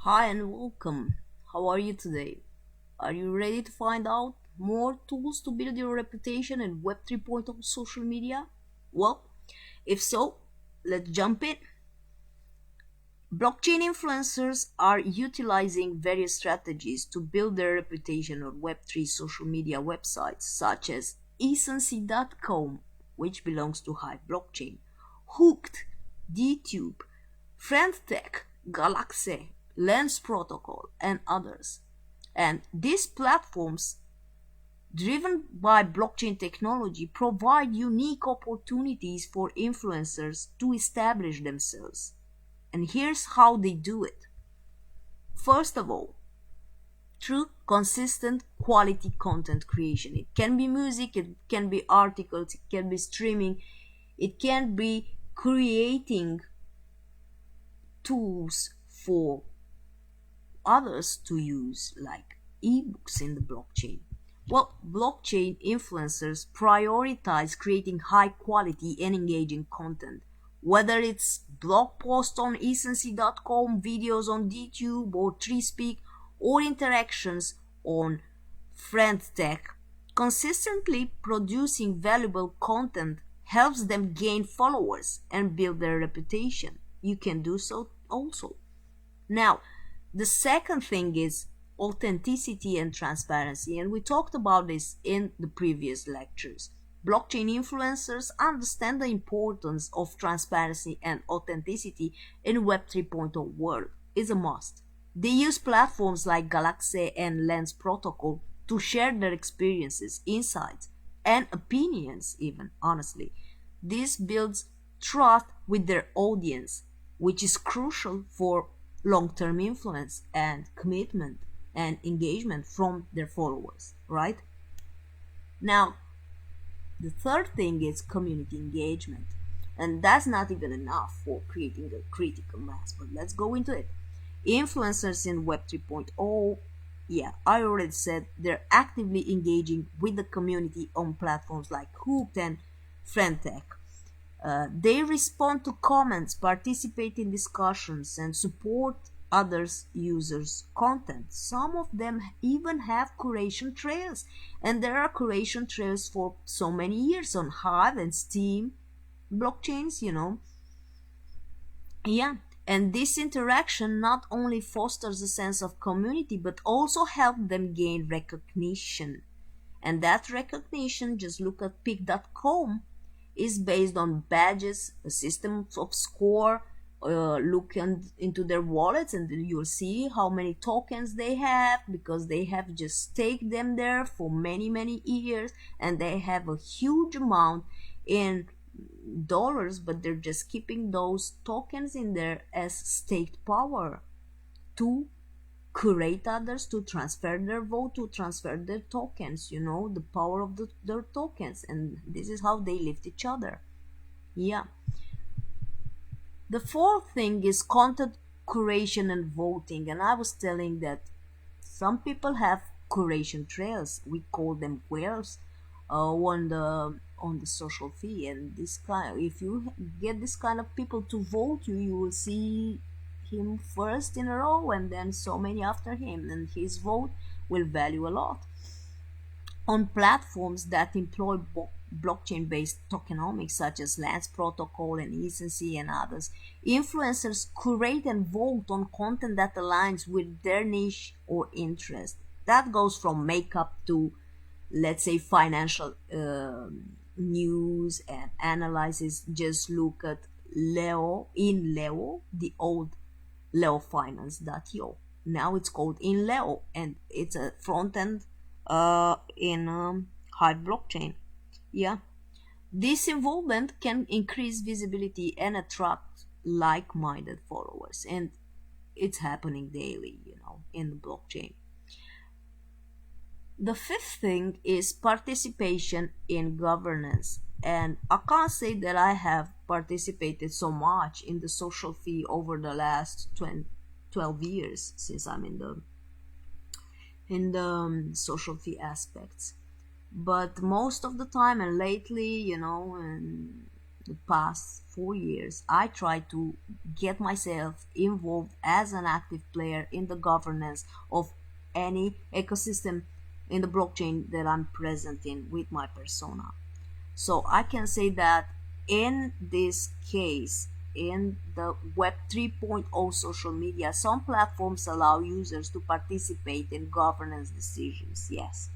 Hi and welcome. How are you today? Are you ready to find out more tools to build your reputation in Web 3.0 social media? Well, if so, let's jump in. Blockchain influencers are utilizing various strategies to build their reputation on Web3 social media websites such as ecency.com, which belongs to Hive Blockchain, Hooked, DTube, FriendTech, Galaxy, Lens Protocol, and others. And these platforms, driven by blockchain technology, provide unique opportunities for influencers to establish themselves. And here's how they do it. First of all, through consistent quality content creation. It can be music, it can be articles, it can be streaming, it can be creating tools for others to use, like ebooks in the blockchain. Well, blockchain influencers prioritize creating high quality and engaging content, whether it's blog posts on ecency.com, videos on DTube or TreeSpeak, or interactions on FriendTech. Consistently producing valuable content helps them gain followers and build their reputation. You can do so also. Now, the second thing is authenticity and transparency, and we talked about this in the previous lectures. Blockchain influencers understand the importance of transparency and authenticity in Web 3.0 world. It's a must. They use platforms like Galaxy and Lens Protocol to share their experiences, insights, and opinions, even honestly. This builds trust with their audience, which is crucial for long term influence and commitment and engagement from their followers, right? Now, the third thing is community engagement. And that's not even enough for creating a critical mass, but let's go into it. Influencers in Web 3.0, yeah, I already said they're actively engaging with the community on platforms like Hooped and FriendTech. They respond to comments, participate in discussions, and support others' users' content. Some of them even have curation trails, and there are curation trails for so many years on Hive and Steam blockchains. Yeah, and this interaction not only fosters a sense of community but also helps them gain recognition. And that recognition, just look at pick.com, is based on badges, a system of score. Look into their wallets and you'll see how many tokens they have, because they have just staked them there for many, many years, and they have a huge amount in dollars, but they're just keeping those tokens in there as staked power to curate others, to transfer their vote, to transfer their tokens, the power of their tokens. And this is how they lift each other. Yeah. The fourth thing is content curation and voting. And I was telling that some people have curation trails. We call them whales on the social fee. And this kind, if you get this kind of people to vote you, you will see him first in a row and then so many after him, and his vote will value a lot. On platforms that employ blockchain based tokenomics such as Lens Protocol and Ecency and others, influencers curate and vote on content that aligns with their niche or interest. That goes from makeup to, let's say, financial news and analysis. Just look at Leo, the old leofinance.io. Now it's called in Leo, and it's a front end in Hive blockchain. Yeah, this involvement can increase visibility and attract like-minded followers, and it's happening daily, in the blockchain. The fifth thing is participation in governance. And I can't say that I have participated so much in the social fee over the last 12 years since I'm in the social fee aspects. But most of the time and lately, and the past 4 years, I try to get myself involved as an active player in the governance of any ecosystem in the blockchain that I'm present in with my persona. So I can say that in this case, in the Web 3.0 social media, some platforms allow users to participate in governance decisions, yes.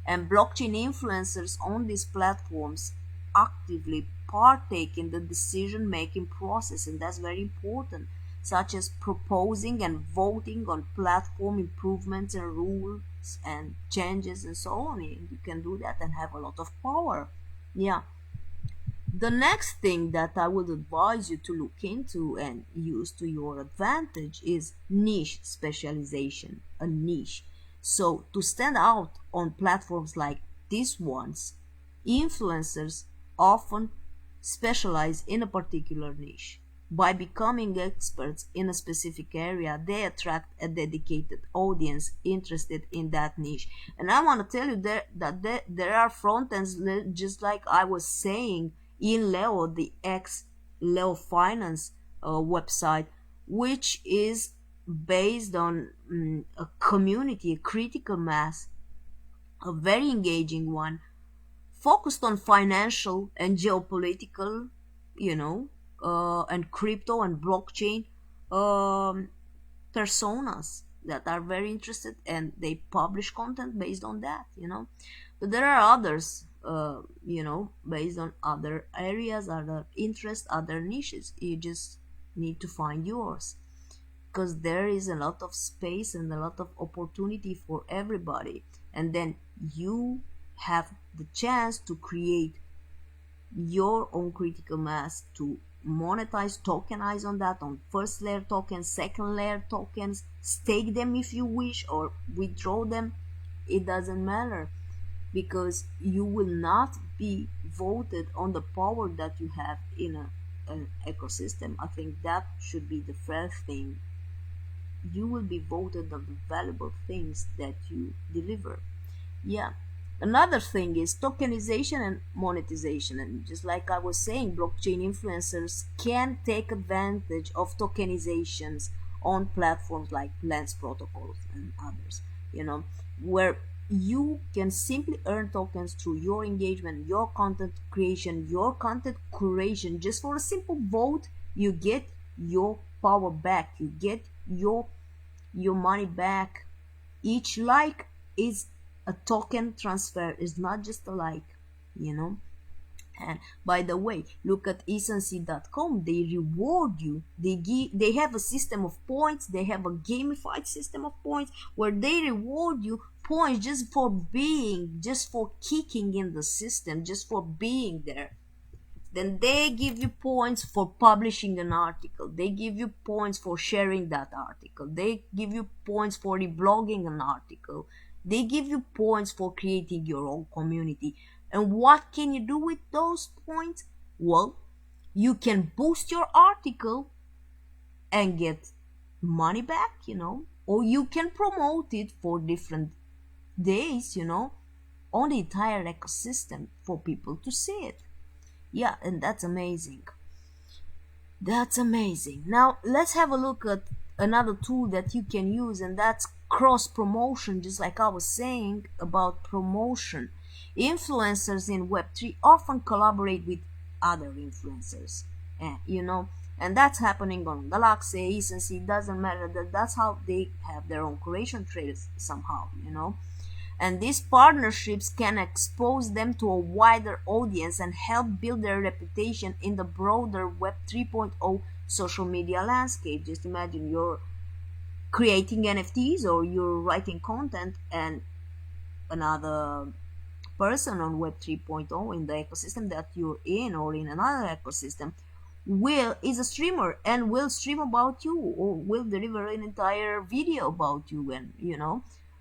And blockchain influencers on these platforms actively partake in the decision making process, and that's very important, such as proposing and voting on platform improvements and rules and changes and so on. You can do that and have a lot of power. Yeah. The next thing that I would advise you to look into and use to your advantage is niche specialization, a niche. So, to stand out on platforms like these ones, influencers often specialize in a particular niche. By becoming experts in a specific area, they attract a dedicated audience interested in that niche. And I want to tell you there are front ends, just like I was saying, in Leo, the ex Leo Finance website, which is based on a community, a critical mass, a very engaging one, focused on financial and geopolitical, you know, and crypto and blockchain um, personas that are very interested, and they publish content based on that, But there are others, based on other areas, other interests, other niches. You just need to find yours, because there is a lot of space and a lot of opportunity for everybody. And then you have the chance to create your own critical mass, to monetize, tokenize on that, on first layer tokens, second layer tokens, stake them if you wish, or withdraw them. It doesn't matter, because you will not be voted on the power that you have in an ecosystem. I think that should be the first thing. You will be voted on the valuable things that you deliver. Yeah. Another thing is tokenization and monetization. And just like I was saying, blockchain influencers can take advantage of tokenizations on platforms like Lens protocols and others, where you can simply earn tokens through your engagement, your content creation, your content curation. Just for a simple vote, you get your power back. You get your money back. Each like is a token transfer, is not just a like, you know and by the way, look at ecency.com. They reward you. They have a system of points. They have a gamified system of points where they reward you points just for kicking in the system, just for being there. Then they give you points for publishing an article. They give you points for sharing that article. They give you points for reblogging an article. They give you points for creating your own community. And what can you do with those points? Well, you can boost your article and get money back, or you can promote it for different days, on the entire ecosystem for people to see it. Yeah, and that's amazing. That's amazing. Now, let's have a look at another tool that you can use, and that's cross promotion, just like I was saying about promotion. Influencers in Web3 often collaborate with other influencers, and that's happening on Galaxy, Agency, doesn't matter. That's how they have their own creation trails somehow, and these partnerships can expose them to a wider audience and help build their reputation in the broader Web 3.0 social media landscape. Just imagine you're creating NFTs or you're writing content, and another person on Web 3.0 in the ecosystem that you're in, or in another ecosystem, is a streamer and will stream about you, or will deliver an entire video about you, and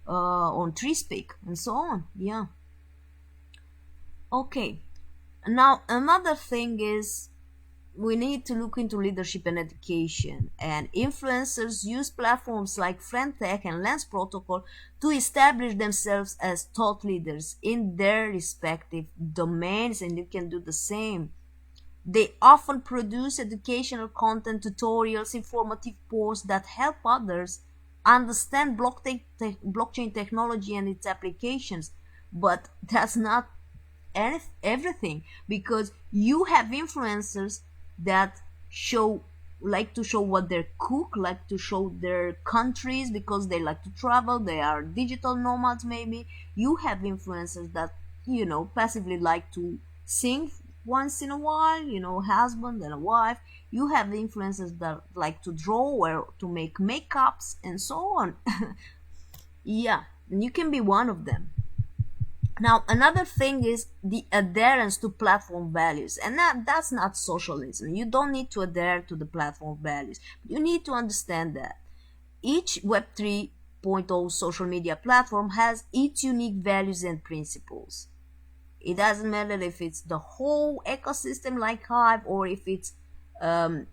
on TreeSpeak and so on. Yeah. Okay. Now another thing is, we need to look into leadership and education, and influencers use platforms like FriendTech and Lens Protocol to establish themselves as thought leaders in their respective domains, and you can do the same. They often produce educational content, tutorials, informative posts that help others understand blockchain technology and its applications. But that's not everything, because you have influencers that show like to show what they cook, like to show their countries because they like to travel, they are digital nomads maybe. You have influencers that passively like to sing once in a while, husband and a wife. You have influencers that like to draw or to make makeups and so on. Yeah, and you can be one of them. Now, another thing is the adherence to platform values, and that's not socialism. You don't need to adhere to the platform values. You need to understand that each Web 3.0 social media platform has its unique values and principles. It doesn't matter if it's the whole ecosystem like Hive, or if it's um,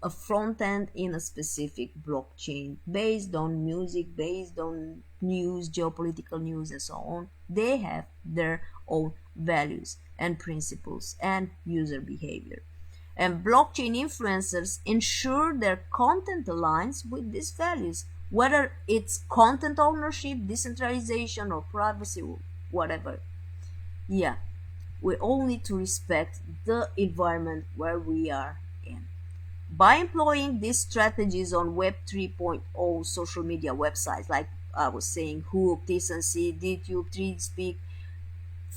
a front end in a specific blockchain based on music, based on news, geopolitical news, and so on. They have their own values and principles and user behavior. And blockchain influencers ensure their content aligns with these values, whether it's content ownership, decentralization, or privacy, or whatever. Yeah, we all need to respect the environment where we are in. By employing these strategies on Web 3.0 social media websites, like I was saying, Hook, TSNC, DTube, 3Speak,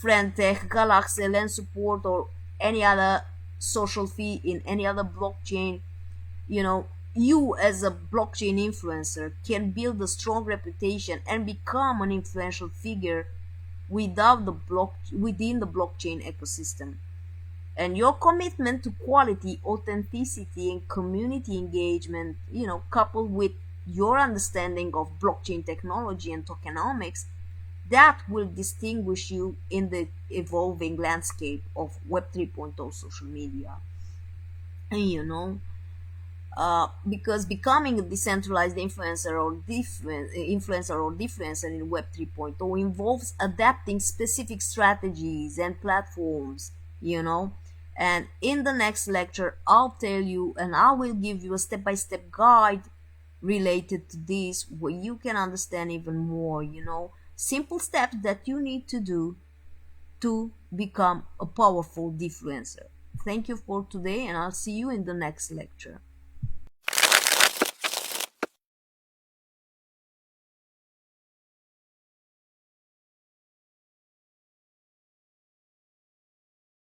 Friendtech, Galaxy, Lens Support, or any other social feed in any other blockchain, you know, you as a blockchain influencer can build a strong reputation and become an influential figure within the blockchain ecosystem. And your commitment to quality, authenticity, and community engagement, coupled with your understanding of blockchain technology and tokenomics, that will distinguish you in the evolving landscape of Web 3.0 social media. And because becoming a decentralized influencer in Web 3.0 involves adapting specific strategies and platforms, you know. And in the next lecture, I'll tell you and I will give you a step-by-step guide related to this, where you can understand even more, simple steps that you need to do to become a powerful influencer. Thank you for today, and I'll see you in the next lecture.